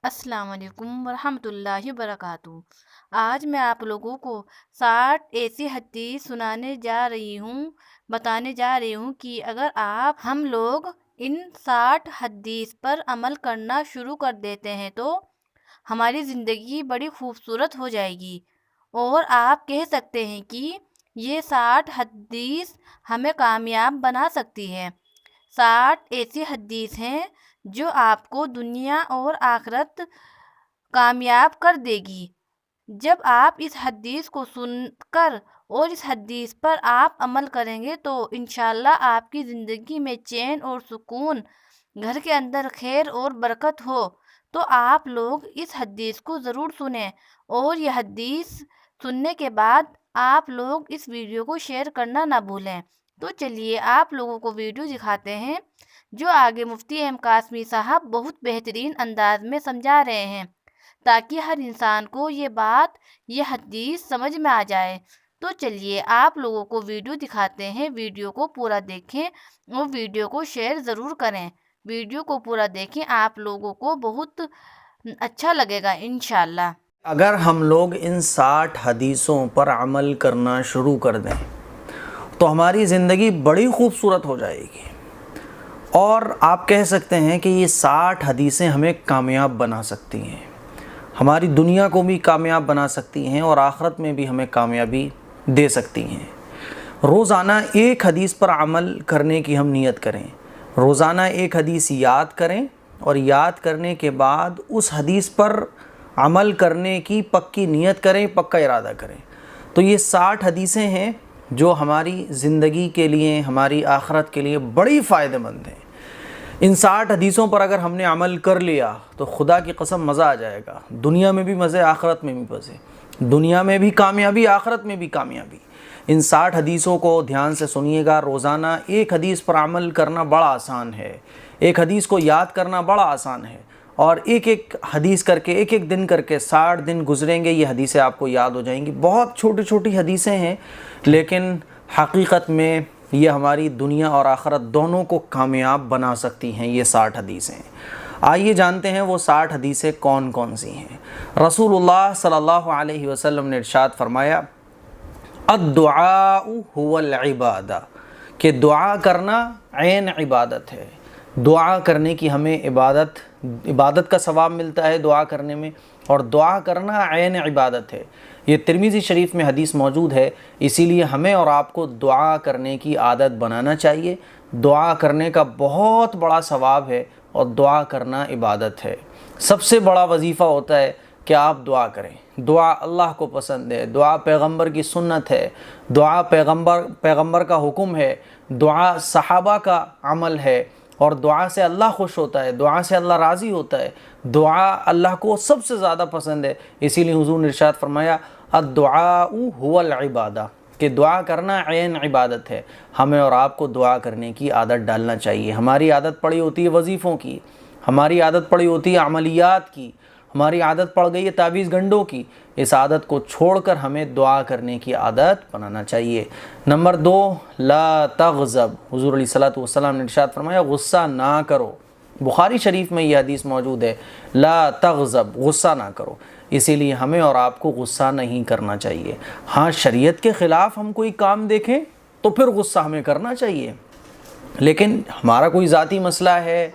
السلام علیکم ورحمۃ اللہ وبرکاتہ۔ آج میں آپ لوگوں کو 60 ایسی حدیث بتانے جا رہی ہوں کہ اگر ہم لوگ ان 60 حدیث پر عمل کرنا شروع کر دیتے ہیں تو ہماری زندگی بڑی خوبصورت ہو جائے گی، اور آپ کہہ سکتے ہیں کہ یہ 60 حدیث ہمیں کامیاب بنا سکتی ہے۔ 60 ایسی حدیث ہیں جو آپ کو دنیا اور آخرت کامیاب کر دے گی۔ جب آپ اس حدیث کو سن کر اور اس حدیث پر آپ عمل کریں گے تو انشاءاللہ آپ کی زندگی میں چین اور سکون، گھر کے اندر خیر اور برکت ہو۔ تو آپ لوگ اس حدیث کو ضرور سنیں، اور یہ حدیث سننے کے بعد آپ لوگ اس ویڈیو کو شیئر کرنا نہ بھولیں۔ تو چلیے آپ لوگوں کو ویڈیو دکھاتے ہیں جو آگے مفتی ایم قاسمی صاحب بہت بہترین انداز میں سمجھا رہے ہیں، تاکہ ہر انسان کو یہ حدیث سمجھ میں آ جائے۔ تو چلیے آپ لوگوں کو ویڈیو دکھاتے ہیں، ویڈیو کو پورا دیکھیں اور ویڈیو کو شیئر ضرور کریں۔ ویڈیو کو پورا دیکھیں، آپ لوگوں کو بہت اچھا لگے گا انشاءاللہ۔ اگر ہم لوگ ان 60 حدیثوں پر عمل کرنا شروع کر دیں تو ہماری زندگی بڑی خوبصورت ہو جائے گی، اور آپ کہہ سکتے ہیں کہ یہ 60 حدیثیں ہمیں کامیاب بنا سکتی ہیں، ہماری دنیا کو بھی کامیاب بنا سکتی ہیں اور آخرت میں بھی ہمیں کامیابی دے سکتی ہیں۔ روزانہ ایک حدیث پر عمل کرنے کی ہم نیت کریں، روزانہ ایک حدیث یاد کریں، اور یاد کرنے کے بعد اس حدیث پر عمل کرنے کی پکی نیت کریں، پکا ارادہ کریں۔ تو یہ 60 حدیثیں ہیں جو ہماری زندگی کے لیے، ہماری آخرت کے لیے بڑی فائدہ مند ہیں۔ ان 60 حدیثوں پر اگر ہم نے عمل کر لیا تو خدا کی قسم مزہ آ جائے گا، دنیا میں بھی مزے، آخرت میں بھی مزے، دنیا میں بھی کامیابی، آخرت میں بھی کامیابی۔ ان 60 حدیثوں کو دھیان سے سنیے گا۔ روزانہ ایک حدیث پر عمل کرنا بڑا آسان ہے، ایک حدیث کو یاد کرنا بڑا آسان ہے، اور ایک ایک حدیث کر کے، ایک ایک دن کر کے 60 دن گزریں گے، یہ حدیثیں آپ کو یاد ہو جائیں گی۔ بہت چھوٹی چھوٹی حدیثیں ہیں، لیکن حقیقت میں یہ ہماری دنیا اور آخرت دونوں کو کامیاب بنا سکتی ہیں یہ 60 حدیثیں۔ آئیے جانتے ہیں وہ 60 حدیثیں کون کون سی ہیں۔ رسول اللہ صلی اللہ علیہ وسلم نے ارشاد فرمایا، الدعاء هو العبادہ، کہ دعا کرنا عین عبادت ہے۔ دعا کرنے کی ہمیں عبادت کا ثواب ملتا ہے دعا کرنے میں، اور دعا کرنا عین عبادت ہے۔ یہ ترمذی شریف میں حدیث موجود ہے، اسی لیے ہمیں اور آپ کو دعا کرنے کی عادت بنانا چاہیے۔ دعا کرنے کا بہت بڑا ثواب ہے، اور دعا کرنا عبادت ہے۔ سب سے بڑا وظیفہ ہوتا ہے کہ آپ دعا کریں۔ دعا اللہ کو پسند ہے، دعا پیغمبر کی سنت ہے، دعا پیغمبر کا حکم ہے، دعا صحابہ کا عمل ہے، اور دعا سے اللہ خوش ہوتا ہے، دعا سے اللہ راضی ہوتا ہے، دعا اللہ کو سب سے زیادہ پسند ہے۔ اسی لیے حضور نے ارشاد فرمایا، الدعاء هو العبادہ، کہ دعا کرنا عین عبادت ہے۔ ہمیں اور آپ کو دعا کرنے کی عادت ڈالنا چاہیے۔ ہماری عادت پڑی ہوتی ہے وظیفوں کی، ہماری عادت پڑی ہوتی ہے عملیات کی، ہماری عادت پڑ گئی ہے تعویذ گنڈوں کی۔ اس عادت کو چھوڑ کر ہمیں دعا کرنے کی عادت بنانا چاہیے۔ نمبر 2، لا تغضب، حضور علیہ الصلوۃ والسلام نے ارشاد فرمایا، غصہ نہ کرو۔ بخاری شریف میں یہ حدیث موجود ہے، لا تغضب، غصہ نہ کرو۔ اسی لیے ہمیں اور آپ کو غصہ نہیں کرنا چاہیے۔ ہاں، شریعت کے خلاف ہم کوئی کام دیکھیں تو پھر غصہ ہمیں کرنا چاہیے، لیکن ہمارا کوئی ذاتی مسئلہ ہے،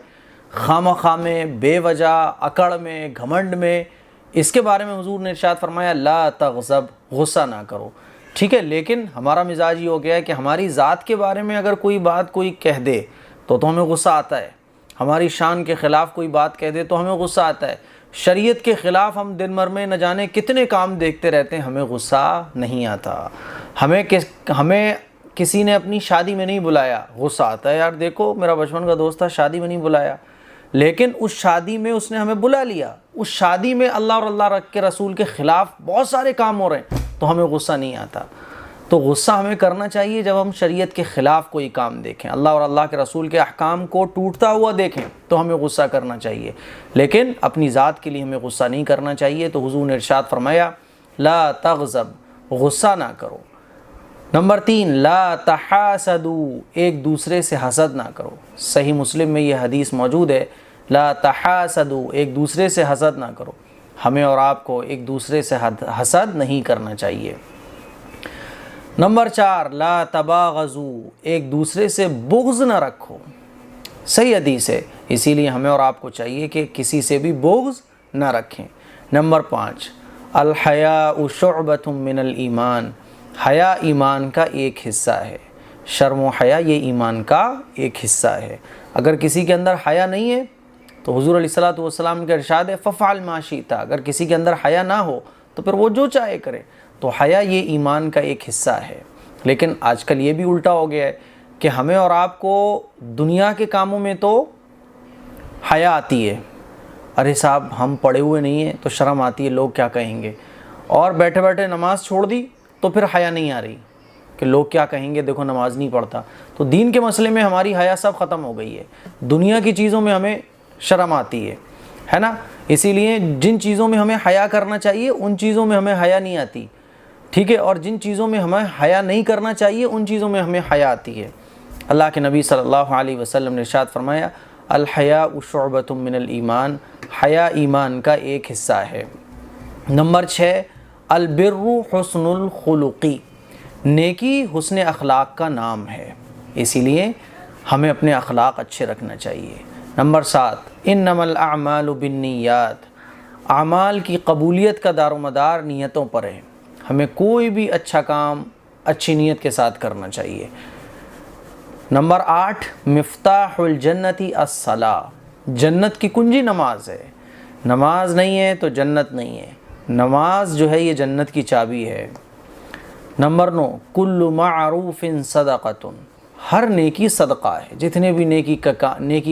خواہ میں، بے وجہ اکڑ میں، گھمنڈ میں، اس کے بارے میں حضور نے ارشاد فرمایا، لا تغضب، غصہ نہ کرو۔ ٹھیک ہے، لیکن ہمارا مزاج یہ ہو گیا ہے کہ ہماری ذات کے بارے میں اگر کوئی بات کوئی کہہ دے تو ہمیں غصہ آتا ہے، ہماری شان کے خلاف کوئی بات کہہ دے تو ہمیں غصہ آتا ہے۔ شریعت کے خلاف ہم دن بھر میں نہ جانے کتنے کام دیکھتے رہتے ہیں، ہمیں غصہ نہیں آتا۔ ہمیں کسی نے اپنی شادی میں نہیں بلایا، غصہ آتا ہے، یار دیکھو میرا بچپن کا دوست تھا، شادی میں نہیں بلایا، لیکن اس شادی میں اس نے ہمیں بلا لیا، اس شادی میں اللہ اور اللہ کے رسول کے خلاف بہت سارے کام ہو رہے ہیں تو ہمیں غصہ نہیں آتا۔ تو غصہ ہمیں کرنا چاہیے جب ہم شریعت کے خلاف کوئی کام دیکھیں، اللہ اور اللہ کے رسول کے احکام کو ٹوٹتا ہوا دیکھیں تو ہمیں غصہ کرنا چاہیے، لیکن اپنی ذات کے لیے ہمیں غصہ نہیں کرنا چاہیے۔ تو حضور نے ارشاد فرمایا، لا تغضب، غصہ نہ کرو۔ نمبر 3، لا تحاسدوا، ایک دوسرے سے حسد نہ کرو۔ صحیح مسلم میں یہ حدیث موجود ہے، لا تحاسدوا، ایک دوسرے سے حسد نہ کرو، ہمیں اور آپ کو ایک دوسرے سے حسد نہیں کرنا چاہیے۔ نمبر 4 لا تباغضوا، ایک دوسرے سے بغض نہ رکھو، صحیح حدیث ہے، اسی لیے ہمیں اور آپ کو چاہیے کہ کسی سے بھی بغض نہ رکھیں۔ نمبر 5 الحیاء شعبۃ من الایمان، حیا ایمان کا ایک حصہ ہے، شرم و حیا یہ ایمان کا ایک حصہ ہے۔ اگر کسی کے اندر حیا نہیں ہے تو حضور علیہ الصلوۃ والسلام کا ارشاد ہے ففعل ما شئت، اگر کسی کے اندر حیا نہ ہو تو پھر وہ جو چاہے کرے، تو حیا یہ ایمان کا ایک حصہ ہے۔ لیکن آج کل یہ بھی الٹا ہو گیا ہے کہ ہمیں اور آپ کو دنیا کے کاموں میں تو حیا آتی ہے، ارے صاحب ہم پڑھے ہوئے نہیں ہیں تو شرم آتی ہے، لوگ کیا کہیں گے، اور بیٹھے بیٹھے نماز چھوڑ دی تو پھر حیا نہیں آ رہی کہ لوگ کیا کہیں گے، دیکھو نماز نہیں پڑھتا۔ تو دین کے مسئلے میں ہماری حیا سب ختم ہو گئی ہے، دنیا کی چیزوں میں ہمیں شرم آتی ہے نا، اسی لیے جن چیزوں میں ہمیں حیا کرنا چاہیے ان چیزوں میں ہمیں حیا نہیں آتی، ٹھیک ہے، اور جن چیزوں میں ہمیں حیا نہیں کرنا چاہیے ان چیزوں میں ہمیں حیا آتی ہے۔ اللہ کے نبی صلی اللہ علیہ وسلم نے ارشاد فرمایا الحیاء شعبۃ من الایمان، حیا ایمان کا ایک حصہ ہے۔ نمبر 6 البر حسن الخلقی، نیکی حسن اخلاق کا نام ہے، اسی لیے ہمیں اپنے اخلاق اچھے رکھنا چاہیے۔ نمبر 7 انما الاعمال بالنیات، اعمال کی قبولیت کا دار و مدار نیتوں پر ہے، ہمیں کوئی بھی اچھا کام اچھی نیت کے ساتھ کرنا چاہیے۔ نمبر 8 مفتاح الجنت الصلاۃ، جنت کی کنجی نماز ہے، نماز نہیں ہے تو جنت نہیں ہے، نماز جو ہے یہ جنت کی چابی ہے۔ نمبر 9 کل معروف صدقۃ، ہر نیکی صدقہ ہے، جتنے بھی نیکی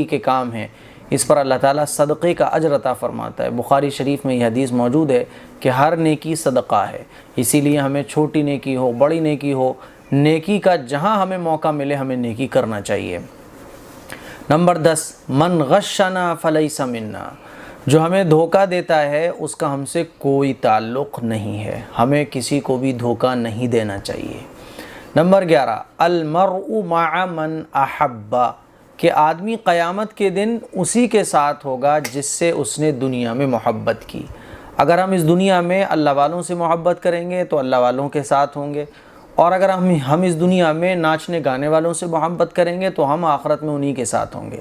کے کام ہیں اس پر اللہ تعالیٰ صدقے کا اجر عطا فرماتا ہے۔ بخاری شریف میں یہ حدیث موجود ہے کہ ہر نیکی صدقہ ہے، اسی لیے ہمیں چھوٹی نیکی ہو بڑی نیکی ہو، نیکی کا جہاں ہمیں موقع ملے ہمیں نیکی کرنا چاہیے۔ نمبر 10 من غشنا فلیس منا، جو ہمیں دھوکہ دیتا ہے اس کا ہم سے کوئی تعلق نہیں ہے، ہمیں کسی کو بھی دھوکہ نہیں دینا چاہیے۔ نمبر 11 المرء مع من احب، کہ آدمی قیامت کے دن اسی کے ساتھ ہوگا جس سے اس نے دنیا میں محبت کی۔ اگر ہم اس دنیا میں اللہ والوں سے محبت کریں گے تو اللہ والوں کے ساتھ ہوں گے، اور اگر ہم اس دنیا میں ناچنے گانے والوں سے محبت کریں گے تو ہم آخرت میں انہی کے ساتھ ہوں گے۔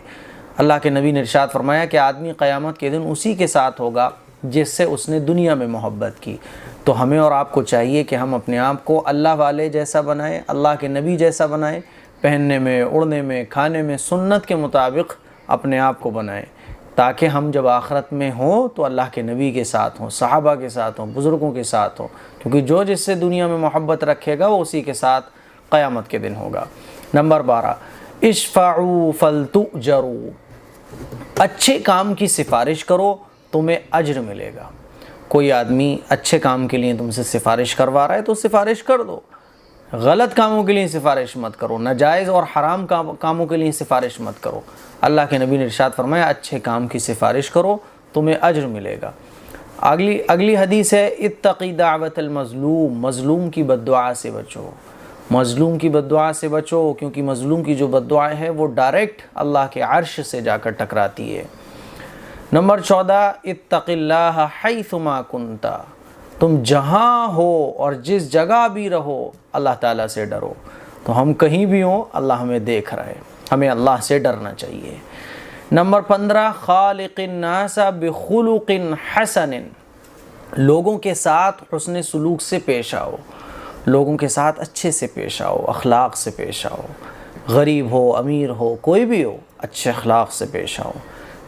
اللہ کے نبی نے ارشاد فرمایا کہ آدمی قیامت کے دن اسی کے ساتھ ہوگا جس سے اس نے دنیا میں محبت کی۔ تو ہمیں اور آپ کو چاہیے کہ ہم اپنے آپ کو اللہ والے جیسا بنائیں، اللہ کے نبی جیسا بنائیں، پہننے میں، اڑنے میں، کھانے میں سنت کے مطابق اپنے آپ کو بنائیں، تاکہ ہم جب آخرت میں ہوں تو اللہ کے نبی کے ساتھ ہوں، صحابہ کے ساتھ ہوں، بزرگوں کے ساتھ ہوں، کیونکہ جو جس سے دنیا میں محبت رکھے گا وہ اسی کے ساتھ قیامت کے دن ہوگا۔ نمبر 12 اشفعوا فلتؤجروا، اچھے کام کی سفارش کرو تمہیں اجر ملے گا۔ کوئی آدمی اچھے کام کے لیے تم سے سفارش کروا رہا ہے تو سفارش کر دو، غلط کاموں کے لیے سفارش مت کرو، ناجائز اور حرام کاموں کے لیے سفارش مت کرو۔ اللہ کے نبی نے ارشاد فرمایا اچھے کام کی سفارش کرو تمہیں اجر ملے گا۔ اگلی حدیث ہے اتقی دعوت المظلوم، مظلوم کی بد دعا سے بچو، مظلوم کی بد دعا سے بچو، کیونکہ مظلوم کی جو بد دعا ہے وہ ڈائریکٹ اللہ کے عرش سے جا کر ٹکراتی ہے۔ نمبر 14 اتق اللہ حیث ما کنت، تم جہاں ہو اور جس جگہ بھی رہو اللہ تعالیٰ سے ڈرو۔ تو ہم کہیں بھی ہوں اللہ ہمیں دیکھ رہا ہے، ہمیں اللہ سے ڈرنا چاہیے۔ نمبر 15 خالق الناس بخلق حسن، لوگوں کے ساتھ حسن سلوک سے پیش آؤ، لوگوں کے ساتھ اچھے سے پیش آؤ، اخلاق سے پیش آؤ، غریب ہو امیر ہو کوئی بھی ہو اچھے اخلاق سے پیش آؤ۔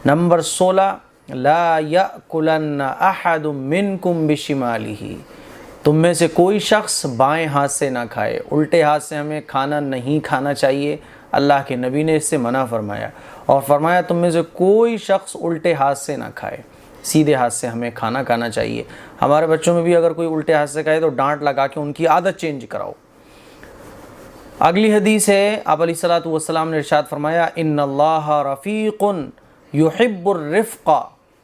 نمبر 16 لا یأکلن احد منکم بشمالہ، تم میں سے کوئی شخص بائیں ہاتھ سے نہ کھائے، الٹے ہاتھ سے ہمیں کھانا نہیں کھانا چاہیے، اللہ کے نبی نے اس سے منع فرمایا، اور فرمایا تم میں سے کوئی شخص الٹے ہاتھ سے نہ کھائے، سیدھے ہاتھ سے ہمیں کھانا کھانا چاہیے۔ ہمارے بچوں میں بھی اگر کوئی الٹے ہاتھ سے کھائے تو ڈانٹ لگا کے ان کی عادت چینج کراؤ۔ اگلی حدیث ہے آپ علیہ الصلوۃ والسلام نے ارشاد فرمایا ان اللہ رفیق یحب الرفق،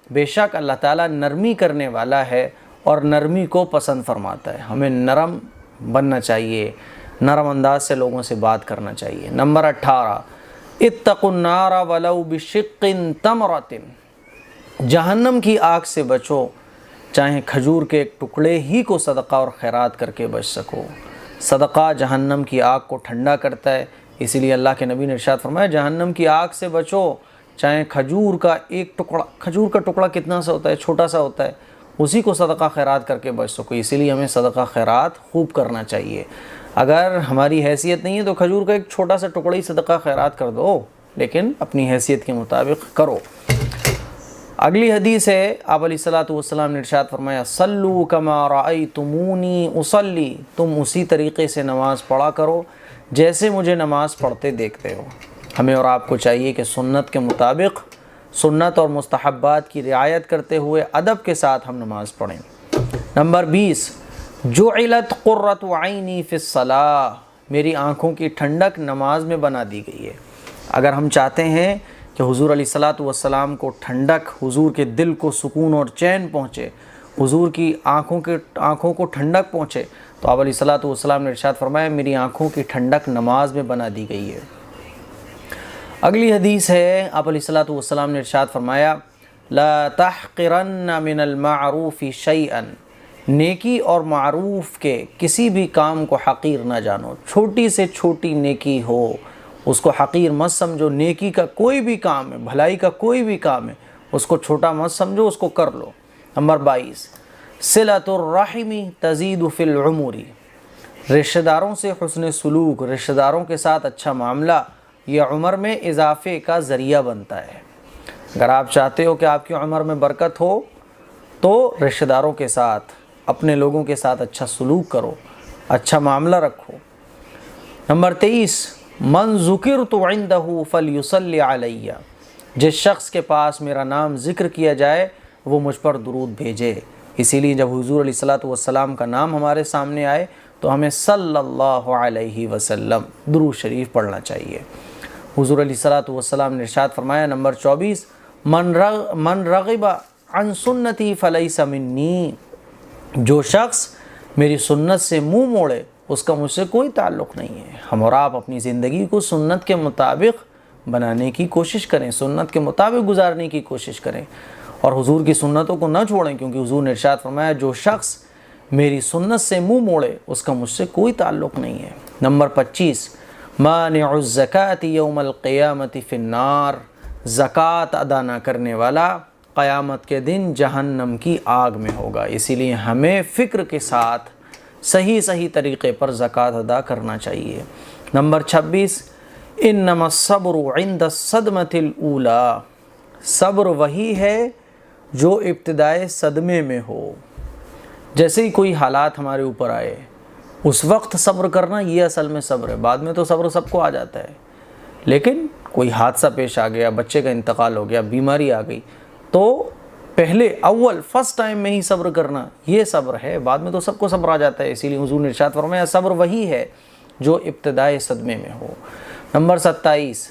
بے شک اللہ تعالیٰ نرمی کرنے والا ہے اور نرمی کو پسند فرماتا ہے، ہمیں نرم بننا چاہیے، نرم انداز سے لوگوں سے بات کرنا چاہیے۔ نمبر 18 اتقوا النار ولو بشق تمرۃ، جہنم کی آگ سے بچو چاہے کھجور کے ایک ٹکڑے ہی کو صدقہ اور خیرات کر کے بچ سکو۔ صدقہ جہنم کی آگ کو ٹھنڈا کرتا ہے، اسی لیے اللہ کے نبی نے ارشاد فرمایا جہنم کی آگ سے بچو چاہے کھجور کا ایک ٹکڑا، کھجور کا ٹکڑا کتنا سا ہوتا ہے، چھوٹا سا ہوتا ہے، اسی کو صدقہ خیرات کر کے بچ سکو۔ اسی لیے ہمیں صدقہ خیرات خوب کرنا چاہیے۔ اگر ہماری حیثیت نہیں ہے تو کھجور کا ایک چھوٹا سا ٹکڑا ہی صدقہ خیرات کر دو، لیکن اپنی حیثیت کے مطابق کرو۔ اگلی حدیث ہے، آپ علیہ الصلوۃ والسلام نے ارشاد فرمایا صلوا کما رأیتمونی اصلی، تم اسی طریقے سے نماز پڑھا کرو جیسے مجھے نماز پڑھتے دیکھتے ہو۔ ہمیں اور آپ کو چاہیے کہ سنت کے مطابق، سنت اور مستحبات کی رعایت کرتے ہوئے ادب کے ساتھ ہم نماز پڑھیں۔ نمبر 20، جعلت قرۃ عینی فی الصلاۃ، میری آنکھوں کی ٹھنڈک نماز میں بنا دی گئی ہے۔ اگر ہم چاہتے ہیں کہ حضور علیہ الصلوۃ والسلام کو ٹھنڈک، حضور کے دل کو سکون اور چین پہنچے، حضور کی آنکھوں کو ٹھنڈک پہنچے، تو آپ علیہ الصلوۃ والسلام نے ارشاد فرمایا میری آنکھوں کی ٹھنڈک نماز میں بنا دی گئی ہے۔ اگلی حدیث ہے، آپ علیہ الصلوۃ والسلام نے ارشاد فرمایا لا تحقرن من المعروف شیئا، نیکی اور معروف کے کسی بھی کام کو حقیر نہ جانو، چھوٹی سے چھوٹی نیکی ہو اس کو حقیر مت سمجھو۔ نیکی کا کوئی بھی کام ہے، بھلائی کا کوئی بھی کام ہے، اس کو چھوٹا مت سمجھو، اس کو کر لو۔ نمبر 22، صلۃ الرحم تزید فی العمر، رشتہ داروں سے حسن سلوک، رشتہ داروں کے ساتھ اچھا معاملہ یہ عمر میں اضافے کا ذریعہ بنتا ہے۔ اگر آپ چاہتے ہو کہ آپ کی عمر میں برکت ہو تو رشتہ داروں کے ساتھ، اپنے لوگوں کے ساتھ اچھا سلوک کرو، اچھا معاملہ رکھو۔ نمبر 23، من ذکرت عندہ فلیصلی علیہ، جس شخص کے پاس میرا نام ذکر کیا جائے وہ مجھ پر درود بھیجے۔ اسی لیے جب حضور علیہ الصلوۃ والسلام کا نام ہمارے سامنے آئے تو ہمیں صلی اللہ علیہ وسلم درود شریف پڑھنا چاہیے۔ حضور علیہ الصلوۃ والسلام نے ارشاد فرمایا نمبر 24، من رغب عن سنتی فلیس منی، جو شخص میری سنت سے منہ موڑے اس کا مجھ سے کوئی تعلق نہیں ہے۔ ہم اور آپ اپنی زندگی کو سنت کے مطابق بنانے کی کوشش کریں، سنت کے مطابق گزارنے کی کوشش کریں اور حضور کی سنتوں کو نہ چھوڑیں، کیونکہ حضور نے ارشاد فرمایا جو شخص میری سنت سے منہ موڑے اس کا مجھ سے کوئی تعلق نہیں ہے۔ نمبر 25، مانع الزکاۃ یوم القیامۃ فی النار، زکوٰۃ ادا نہ کرنے والا قیامت کے دن جہنم کی آگ میں ہوگا۔ اسی لیے ہمیں فکر کے ساتھ صحیح طریقے پر زکوٰۃ ادا کرنا چاہیے۔ نمبر 26، انما الصبر عند الصدمۃ الاولی، صبر وہی ہے جو ابتدائے صدمے میں ہو۔ جیسے ہی کوئی حالات ہمارے اوپر آئے اس وقت صبر کرنا، یہ اصل میں صبر ہے۔ بعد میں تو صبر سب کو آ جاتا ہے، لیکن کوئی حادثہ پیش آ گیا، بچے کا انتقال ہو گیا، بیماری آ گئی، تو پہلے فرسٹ ٹائم میں ہی صبر کرنا یہ صبر ہے، بعد میں تو سب کو صبر آ جاتا ہے۔ اسی لیے حضور نے ارشاد فرمایا صبر وہی ہے جو ابتدائے صدمے میں ہو۔ نمبر 27،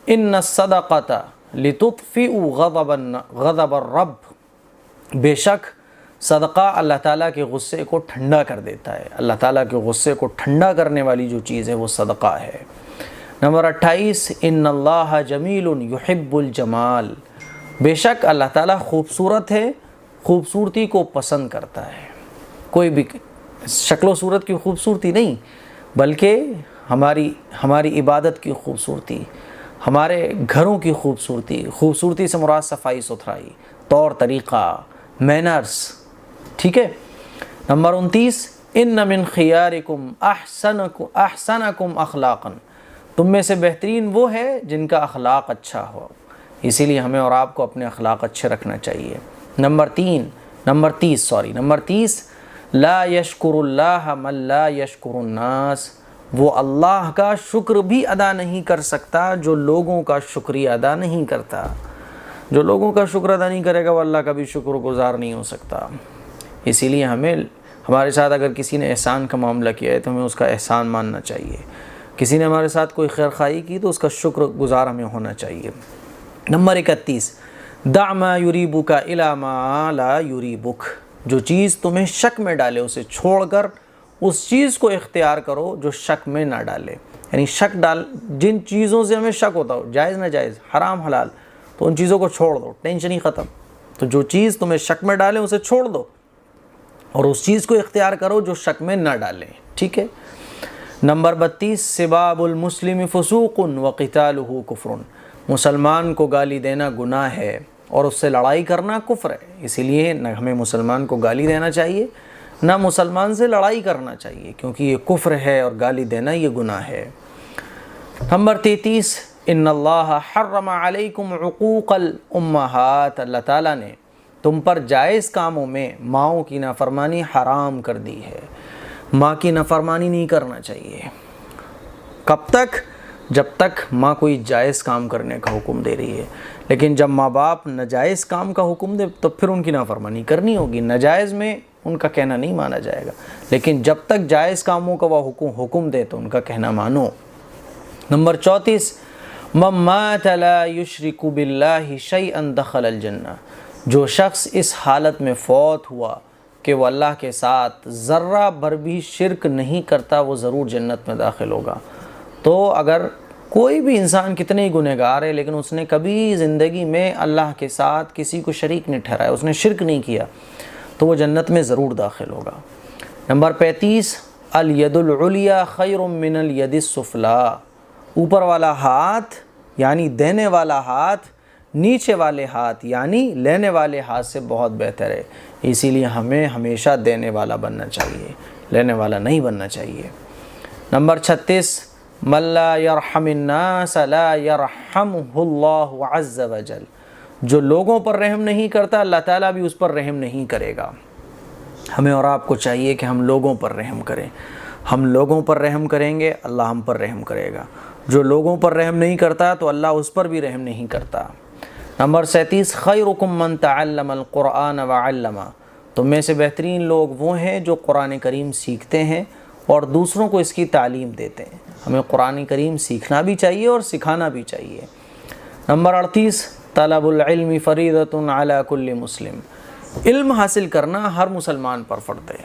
ان الصدقۃ لتطفئ غضب الرب، بے شک صدقہ اللہ تعالیٰ کے غصے کو ٹھنڈا کر دیتا ہے۔ اللہ تعالیٰ کے غصے کو ٹھنڈا کرنے والی جو چیز ہے وہ صدقہ ہے۔ نمبر 28، ان اللہ جمیل یحب الجمال، بے شک اللہ تعالیٰ خوبصورت ہے، خوبصورتی کو پسند کرتا ہے۔ کوئی بھی شکل و صورت کی خوبصورتی نہیں، بلکہ ہماری عبادت کی خوبصورتی، ہمارے گھروں کی خوبصورتی سے مراد صفائی ستھرائی، طور طریقہ، مینرز، ٹھیک ہے۔ نمبر 29، ان من خیارکم احسنکم اخلاقا، تم میں سے بہترین وہ ہے جن کا اخلاق اچھا ہو۔ اسی لیے ہمیں اور آپ کو اپنے اخلاق اچھے رکھنا چاہیے۔ نمبر 30، لا یشکر اللہ من لا یشکر الناس، وہ اللہ کا شکر بھی ادا نہیں کر سکتا جو لوگوں کا شکریہ ادا نہیں کرتا۔ جو لوگوں کا شکر ادا نہیں کرے گا وہ اللہ کا بھی شکر گزار نہیں ہو سکتا۔ اسی لیے ہمارے ساتھ اگر کسی نے احسان کا معاملہ کیا ہے تو ہمیں اس کا احسان ماننا چاہیے۔ کسی نے ہمارے ساتھ کوئی خیر خواہی کی تو اس کا شکر گزار ہمیں ہونا چاہیے۔ نمبر 31، دع ما یریبک الی ما لا یریبک، جو چیز تمہیں شک میں ڈالے اسے چھوڑ کر اس چیز کو اختیار کرو جو شک میں نہ ڈالے۔ یعنی شک جن چیزوں سے ہمیں شک ہوتا ہو، جائز ناجائز، حرام حلال، تو ان چیزوں کو چھوڑ دو، ٹینشن ہی ختم۔ تو جو چیز تمہیں شک میں ڈالے اسے چھوڑ دو، اور اس چیز کو اختیار کرو جو شک میں نہ ڈالیں، ٹھیک ہے۔ نمبر 32، سباب المسلم فسوق وقتالہ کفر، مسلمان کو گالی دینا گناہ ہے اور اس سے لڑائی کرنا کفر ہے، اسی لیے نہ ہمیں مسلمان کو گالی دینا چاہیے نہ مسلمان سے لڑائی کرنا چاہیے، کیونکہ یہ کفر ہے اور گالی دینا یہ گناہ ہے۔ نمبر 33، ان اللہ حرم علیکم عقوق الامہات، اللہ تعالیٰ نے تم پر جائز کاموں میں ماؤں کی نافرمانی حرام کر دی ہے۔ ماں کی نافرمانی نہیں کرنا چاہیے۔ کب تک؟ جب تک ماں کوئی جائز کام کرنے کا حکم دے رہی ہے، لیکن جب ماں باپ ناجائز کام کا حکم دے تو پھر ان کی نافرمانی کرنی ہوگی۔ ناجائز میں ان کا کہنا نہیں مانا جائے گا، لیکن جب تک جائز کاموں کا وہ حکم دے تو ان کا کہنا مانو۔ نمبر 34، من مات لا یشرک باللہ شیئا دخل الجنہ، جو شخص اس حالت میں فوت ہوا کہ وہ اللہ کے ساتھ ذرہ بھر بھی شرک نہیں کرتا، وہ ضرور جنت میں داخل ہوگا۔ تو اگر کوئی بھی انسان کتنے ہی گنہگار ہے لیکن اس نے کبھی زندگی میں اللہ کے ساتھ کسی کو شریک نہیں ٹھہرایا، اس نے شرک نہیں کیا، تو وہ جنت میں ضرور داخل ہوگا۔ نمبر 35، الید العلیٰ خیر من الید السفلیٰ، اوپر والا ہاتھ یعنی دینے والا ہاتھ نیچے والے ہاتھ یعنی لینے والے ہاتھ سے بہت بہتر ہے، اسی لیے ہمیں ہمیشہ دینے والا بننا چاہیے، لینے والا نہیں بننا چاہیے۔ نمبر 36، من لا یرحم الناس لا یرحمہ اللہ عز وجل، جو لوگوں پر رحم نہیں کرتا اللہ تعالیٰ بھی اس پر رحم نہیں کرے گا۔ ہمیں اور آپ کو چاہیے کہ ہم لوگوں پر رحم کریں، ہم لوگوں پر رحم کریں گے اللہ ہم پر رحم کرے گا، جو لوگوں پر رحم نہیں کرتا تو اللہ اس پر بھی رحم نہیں کرتا۔ نمبر 37، خیرکم من تعلم القرآن وعلمہ، تم میں سے بہترین لوگ وہ ہیں جو قرآن کریم سیکھتے ہیں اور دوسروں کو اس کی تعلیم دیتے ہیں۔ ہمیں قرآن کریم سیکھنا بھی چاہیے اور سکھانا بھی چاہیے۔ نمبر 38، طلب العلم فریضۃ علی کل مسلم، علم حاصل کرنا ہر مسلمان پر فرض ہے،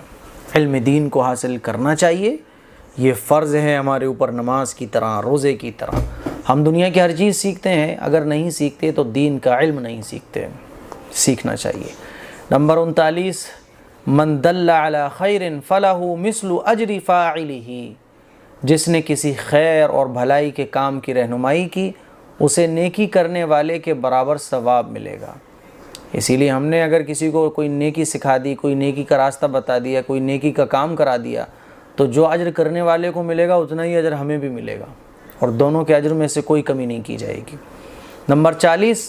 علم دین کو حاصل کرنا چاہیے، یہ فرض ہے ہمارے اوپر، نماز کی طرح، روزے کی طرح۔ ہم دنیا کی ہر چیز سیکھتے ہیں، اگر نہیں سیکھتے تو دین کا علم نہیں سیکھتے، سیکھنا چاہیے۔ نمبر 39، من دل علی خیر فلہ مثل اجر فاعلہ، جس نے کسی خیر اور بھلائی کے کام کی رہنمائی کی اسے نیکی کرنے والے کے برابر ثواب ملے گا۔ اسی لیے ہم نے اگر کسی کو کوئی نیکی سکھا دی، کوئی نیکی کا راستہ بتا دیا، کوئی نیکی کا کام کرا دیا، تو جو اجر کرنے والے کو ملے گا اتنا ہی اجر ہمیں بھی ملے گا، اور دونوں کے اجر میں سے کوئی کمی نہیں کی جائے گی۔ نمبر 40،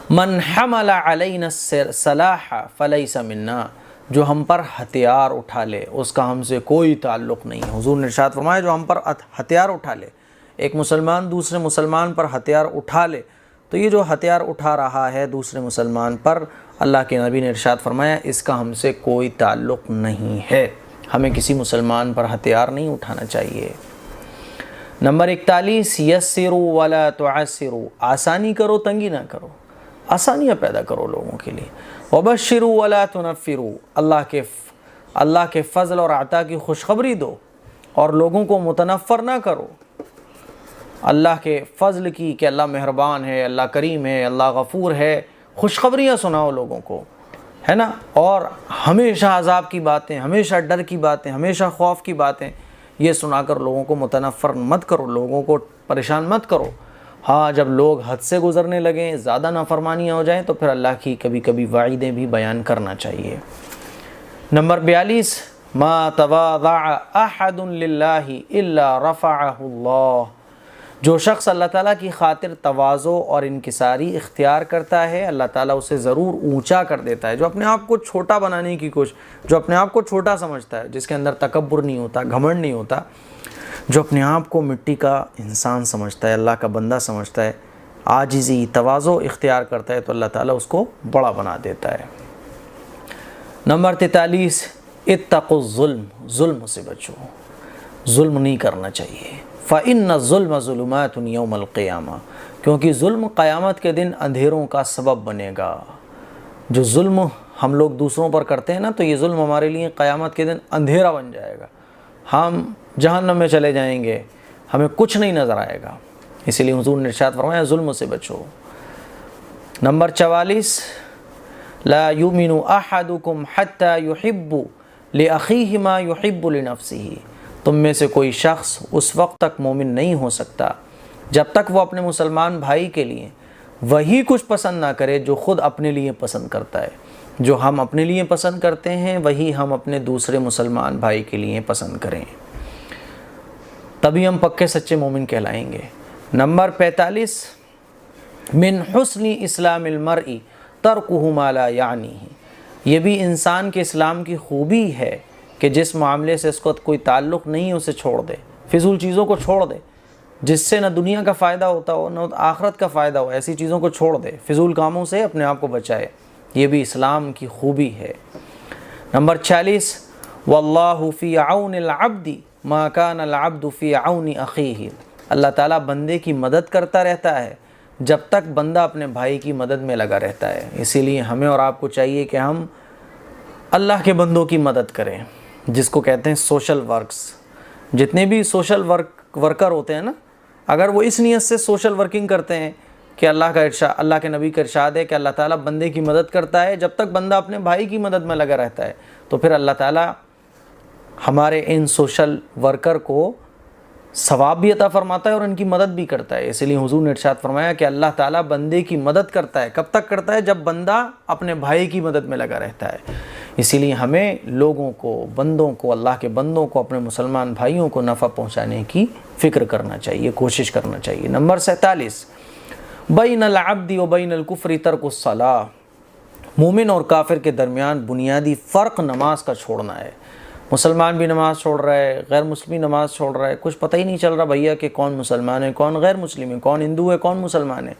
من حمل علینا السلاح فلیس منا، جو ہم پر ہتھیار اٹھا لے اس کا ہم سے کوئی تعلق نہیں۔ حضور نے ارشاد فرمایا جو ہم پر ہتھیار اٹھا لے، ایک مسلمان دوسرے مسلمان پر ہتھیار اٹھا لے، تو یہ جو ہتھیار اٹھا رہا ہے دوسرے مسلمان پر، اللہ کے نبی نے ارشاد فرمایا اس کا ہم سے کوئی تعلق نہیں ہے، ہمیں کسی مسلمان پر ہتھیار نہیں اٹھانا چاہیے۔ نمبر 41، یسروا ولا تعسروا، آسانی کرو تنگی نہ کرو، آسانیاں پیدا کرو لوگوں کے لیے۔ وبشروا ولا تنفروا، اللہ کے فضل اور عطا کی خوشخبری دو اور لوگوں کو متنفر نہ کرو، اللہ کے فضل کی کہ اللہ مہربان ہے، اللہ کریم ہے، اللہ غفور ہے، خوشخبریاں سناؤ لوگوں کو، ہے نا، اور ہمیشہ عذاب کی باتیں، ہمیشہ ڈر کی باتیں، ہمیشہ خوف کی باتیں یہ سنا کر لوگوں کو متنفر مت کرو، لوگوں کو پریشان مت کرو۔ ہاں جب لوگ حد سے گزرنے لگیں، زیادہ نافرمانیاں ہو جائیں تو پھر اللہ کی کبھی کبھی وعیدیں بھی بیان کرنا چاہیے۔ نمبر 42، ما تواضع احد للہ الا رفعہ اللہ، جو شخص اللہ تعالیٰ کی خاطر تواضع اور انکساری اختیار کرتا ہے اللہ تعالیٰ اسے ضرور اونچا کر دیتا ہے۔ جو اپنے آپ کو چھوٹا بنانے کی جو اپنے آپ کو چھوٹا سمجھتا ہے، جس کے اندر تکبر نہیں ہوتا، گھمنڈ نہیں ہوتا، جو اپنے آپ کو مٹی کا انسان سمجھتا ہے، اللہ کا بندہ سمجھتا ہے، عاجزی تواضع اختیار کرتا ہے تو اللہ تعالیٰ اس کو بڑا بنا دیتا ہے۔ نمبر 43، اتقوا الظلم، ظلم سے بچو، ظلم نہیں کرنا چاہیے۔ فإن الظلم ظلمات یوم القیامہ، کیونکہ ظلم قیامت کے دن اندھیروں کا سبب بنے گا۔ جو ظلم ہم لوگ دوسروں پر کرتے ہیں نا، تو یہ ظلم ہمارے لیے قیامت کے دن اندھیرا بن جائے گا، ہم جہنم میں چلے جائیں گے، ہمیں کچھ نہیں نظر آئے گا۔ اسی لیے حضور نے ارشاد فرمایا ظلم سے بچو۔ نمبر 44 لا یؤمن احدکم حتی یحب لأخیہ ما یحب لنفسہ، تم میں سے کوئی شخص اس وقت تک مومن نہیں ہو سکتا جب تک وہ اپنے مسلمان بھائی کے لیے وہی کچھ پسند نہ کرے جو خود اپنے لیے پسند کرتا ہے۔ جو ہم اپنے لیے پسند کرتے ہیں وہی ہم اپنے دوسرے مسلمان بھائی کے لیے پسند کریں، تبھی ہم پکے سچے مومن کہلائیں گے۔ نمبر 45 من حسن اسلام المرء ترکہ ما لا یعنیہ، یہ بھی انسان کے اسلام کی خوبی ہے کہ جس معاملے سے اس کو کوئی تعلق نہیں اسے چھوڑ دے، فضول چیزوں کو چھوڑ دے، جس سے نہ دنیا کا فائدہ ہوتا ہو نہ آخرت کا فائدہ ہو، ایسی چیزوں کو چھوڑ دے، فضول کاموں سے اپنے آپ کو بچائے، یہ بھی اسلام کی خوبی ہے۔ نمبر 46 واللہ فی عون العبد ما کان العبد فی عون اخیہ، اللہ تعالیٰ بندے کی مدد کرتا رہتا ہے جب تک بندہ اپنے بھائی کی مدد میں لگا رہتا ہے۔ اسی لیے ہمیں اور آپ کو چاہیے کہ ہم اللہ کے بندوں کی مدد کریں، جس کو کہتے ہیں سوشل ورکس۔ جتنے بھی سوشل ورکر ہوتے ہیں نا، اگر وہ اس نیت سے سوشل ورکنگ کرتے ہیں کہ اللہ کے نبی کا ارشاد ہے کہ اللہ تعالیٰ بندے کی مدد کرتا ہے جب تک بندہ اپنے بھائی کی مدد میں لگا رہتا ہے، تو پھر اللہ تعالیٰ ہمارے ان سوشل ورکر کو ثواب بھی عطا فرماتا ہے اور ان کی مدد بھی کرتا ہے۔ اس لیے حضور نے ارشاد فرمایا کہ اللہ تعالیٰ بندے کی مدد کرتا ہے، کب تک کرتا ہے؟ جب بندہ اپنے بھائی کی مدد میں لگا رہتا ہے۔ اسی لیے ہمیں لوگوں کو، بندوں کو، اللہ کے بندوں کو، اپنے مسلمان بھائیوں کو نفع پہنچانے کی فکر کرنا چاہیے، کوشش کرنا چاہیے۔ نمبر 47 بین العبد و بین الکفر ترک الصلاۃ، مومن اور کافر کے درمیان بنیادی فرق نماز کا چھوڑنا ہے۔ مسلمان بھی نماز چھوڑ رہا ہے، غیر مسلم نماز چھوڑ رہا ہے، کچھ پتہ ہی نہیں چل رہا بھیا کہ کون مسلمان ہے، کون غیر مسلم ہے، کون ہندو ہے، کون مسلمان ہے۔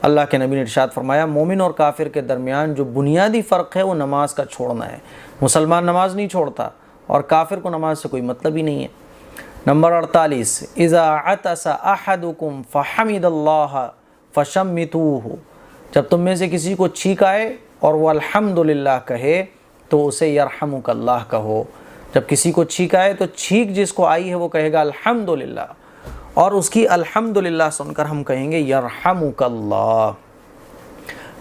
اللہ کے نبی نے ارشاد فرمایا مومن اور کافر کے درمیان جو بنیادی فرق ہے وہ نماز کا چھوڑنا ہے۔ مسلمان نماز نہیں چھوڑتا اور کافر کو نماز سے کوئی مطلب ہی نہیں ہے۔ نمبر 48 اذا عطس احدکم فحمد اللہ فشمتوہ، جب تم میں سے کسی کو چھینک آئے اور وہ الحمدللہ کہے تو اسے یرحمک اللہ کہو۔ جب کسی کو چھینک آئے تو چھینک جس کو آئی ہے وہ کہے گا الحمدللہ، اور اس کی الحمدللہ سن کر ہم کہیں گے یرحمک اللہ۔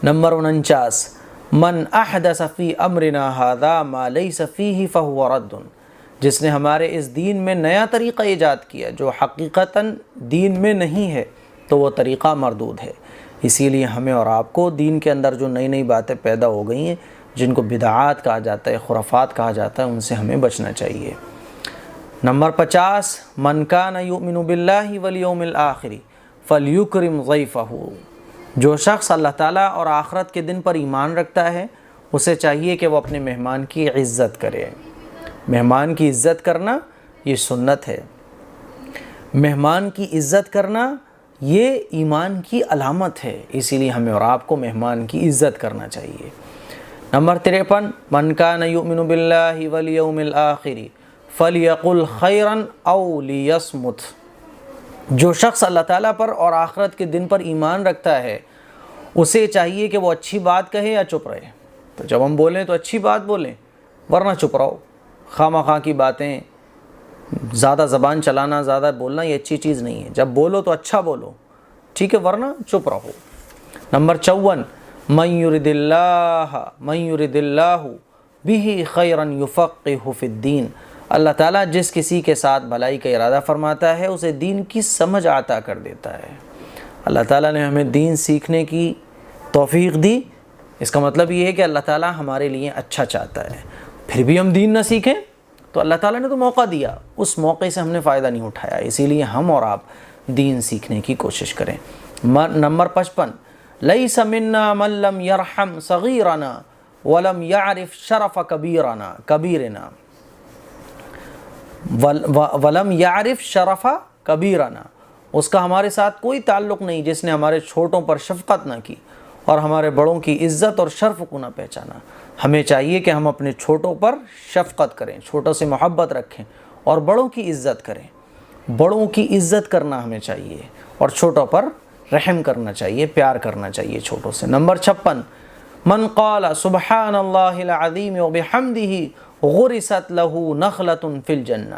نمبر 49 من احدث فی امرنا ھذا ما لیس فیہ فہو رد، جس نے ہمارے اس دین میں نیا طریقہ ایجاد کیا جو حقیقتاً دین میں نہیں ہے تو وہ طریقہ مردود ہے۔ اسی لیے ہمیں اور آپ کو دین کے اندر جو نئی نئی باتیں پیدا ہو گئی ہیں، جن کو بدعات کہا جاتا ہے، خرافات کہا جاتا ہے، ان سے ہمیں بچنا چاہیے۔ نمبر 50 من کان یؤمن باللہ والیوم الآخر فلیکرم ضیفہ، جو شخص اللہ تعالیٰ اور آخرت کے دن پر ایمان رکھتا ہے اسے چاہیے کہ وہ اپنے مہمان کی عزت کرے۔ مہمان کی عزت کرنا یہ سنت ہے، مہمان کی عزت کرنا یہ ایمان کی علامت ہے، اسی لیے ہمیں اور آپ کو مہمان کی عزت کرنا چاہیے۔ نمبر 53 من کان یؤمن باللہ والیوم الآخر فلیقل خیرا او لیصمت، جو شخص اللہ تعالیٰ پر اور آخرت کے دن پر ایمان رکھتا ہے اسے چاہیے کہ وہ اچھی بات کہے یا چپ رہے۔ تو جب ہم بولیں تو اچھی بات بولیں، ورنہ چپ رہو۔ خواہ مخواہ کی باتیں، زیادہ زبان چلانا، زیادہ بولنا یہ اچھی چیز نہیں ہے۔ جب بولو تو اچھا بولو، ٹھیک ہے، ورنہ چپ رہو۔ نمبر 54 من یرد اللہ بہ خیرا یفقہہ فی الدین، اللہ تعالیٰ جس کسی کے ساتھ بھلائی کا ارادہ فرماتا ہے اسے دین کی سمجھ عطا کر دیتا ہے۔ اللہ تعالیٰ نے ہمیں دین سیکھنے کی توفیق دی، اس کا مطلب یہ ہے کہ اللہ تعالیٰ ہمارے لیے اچھا چاہتا ہے۔ پھر بھی ہم دین نہ سیکھیں تو اللہ تعالیٰ نے تو موقع دیا، اس موقع سے ہم نے فائدہ نہیں اٹھایا، اسی لیے ہم اور آپ دین سیکھنے کی کوشش کریں۔ نمبر 55 لیس منا من لم یرحم صغیرنا ولم یعرف شرف کبیرنا ولم یعرف شرف کبیرنا، اس کا ہمارے ساتھ کوئی تعلق نہیں جس نے ہمارے چھوٹوں پر شفقت نہ کی اور ہمارے بڑوں کی عزت اور شرف کو نہ پہچانا۔ ہمیں چاہیے کہ ہم اپنے چھوٹوں پر شفقت کریں، چھوٹوں سے محبت رکھیں اور بڑوں کی عزت کریں۔ بڑوں کی عزت کرنا ہمیں چاہیے اور چھوٹوں پر رحم کرنا چاہیے، پیار کرنا چاہیے چھوٹوں سے۔ نمبر 56 من قال سبحان اللہ العظیم وبحمدہ غرست لہ نخلۃ فی الجنہ،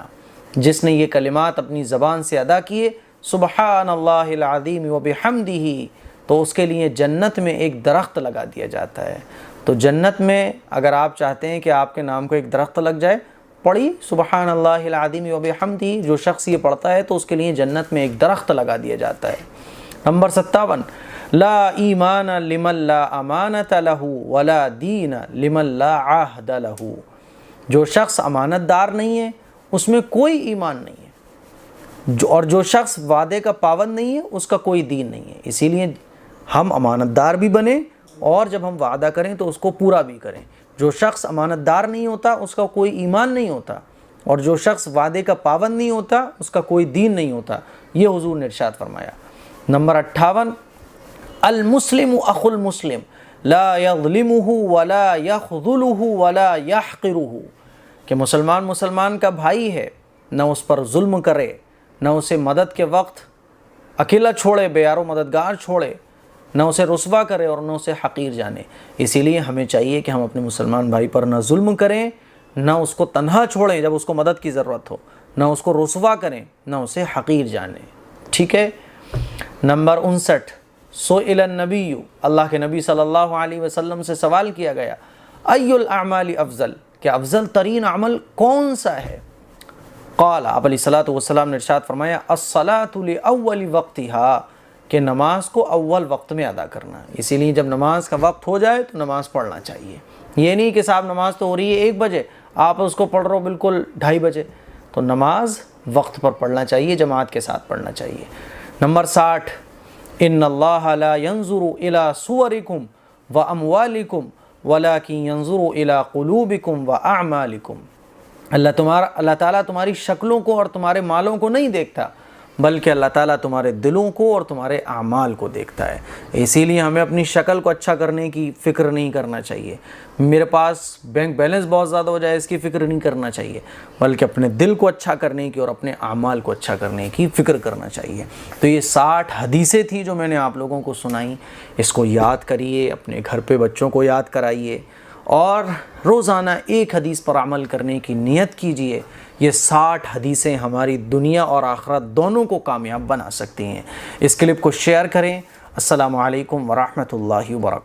جس نے یہ کلمات اپنی زبان سے ادا کیے سبحان اللہ العظیم و بحمدہ، تو اس کے لیے جنت میں ایک درخت لگا دیا جاتا ہے۔ تو جنت میں اگر آپ چاہتے ہیں کہ آپ کے نام کو ایک درخت لگ جائے، پڑھی سبحان اللہ العظیم و بحمدہ، جو شخص یہ پڑھتا ہے تو اس کے لیے جنت میں ایک درخت لگا دیا جاتا ہے۔ نمبر 57، لا ایمان لمن لا امانت لہ ولا دین لمن لا عہد لہ، جو شخص امانت دار نہیں ہے اس میں کوئی ایمان نہیں ہے، اور جو شخص وعدے کا پابند نہیں ہے اس کا کوئی دین نہیں ہے۔ اسی لیے ہم امانت دار بھی بنیں اور جب ہم وعدہ کریں تو اس کو پورا بھی کریں۔ جو شخص امانت دار نہیں ہوتا اس کا کوئی ایمان نہیں ہوتا، اور جو شخص وعدے کا پابند نہیں ہوتا اس کا کوئی دین نہیں ہوتا، یہ حضور نے ارشاد فرمایا۔ نمبر 58، المسلم اخو المسلم لا یظلمہ ولا یخذلہ ولا یحقرہ، کہ مسلمان کا بھائی ہے، نہ اس پر ظلم کرے، نہ اسے مدد کے وقت اکیلا چھوڑے، بے یار و مددگار چھوڑے، نہ اسے رسوا کرے اور نہ اسے حقیر جانے۔ اسی لیے ہمیں چاہیے کہ ہم اپنے مسلمان بھائی پر نہ ظلم کریں، نہ اس کو تنہا چھوڑیں جب اس کو مدد کی ضرورت ہو، نہ اس کو رسوا کریں، نہ اسے حقیر جانیں۔ ٹھیک ہے۔ نمبر 59، سئل النبی، اللہ کے نبی صلی اللہ علیہ وسلم سے سوال کیا گیا، ای الاعمال افضل، کہ افضل ترین عمل کون سا ہے؟ قال، آپ علیہ الصلوۃ والسلام نے ارشاد فرمایا، الصلاۃ لاول وقتہا، کہ نماز کو اول وقت میں ادا کرنا۔ اسی لیے جب نماز کا وقت ہو جائے تو نماز پڑھنا چاہیے۔ یہ نہیں کہ صاحب نماز تو ہو رہی ہے 1 بجے، آپ اس کو پڑھ رہے ہو بالکل 2:30 بجے، تو نماز وقت پر پڑھنا چاہیے، جماعت کے ساتھ پڑھنا چاہیے۔ نمبر 60، ان اللہ لا ينظر الى صورکم واموالکم ولکن ينظر الى قلوبکم واعمالکم، اللہ تعالیٰ تمہاری شکلوں کو اور تمہارے مالوں کو نہیں دیکھتا، بلکہ اللہ تعالیٰ تمہارے دلوں کو اور تمہارے اعمال کو دیکھتا ہے۔ اسی لیے ہمیں اپنی شکل کو اچھا کرنے کی فکر نہیں کرنا چاہیے، میرے پاس بینک بیلنس بہت زیادہ ہو جائے اس کی فکر نہیں کرنا چاہیے، بلکہ اپنے دل کو اچھا کرنے کی اور اپنے اعمال کو اچھا کرنے کی فکر کرنا چاہیے۔ تو یہ 60 حدیثیں تھیں جو میں نے آپ لوگوں کو سنائیں، اس کو یاد کریے، اپنے گھر پہ بچوں کو یاد کرائیے، اور روزانہ ایک حدیث پر عمل کرنے کی نیت کیجیے۔ یہ 60 حدیثیں ہماری دنیا اور آخرت دونوں کو کامیاب بنا سکتی ہیں۔ اس کلپ کو شیئر کریں۔ السلام علیکم ورحمۃ اللہ وبرکاتہ۔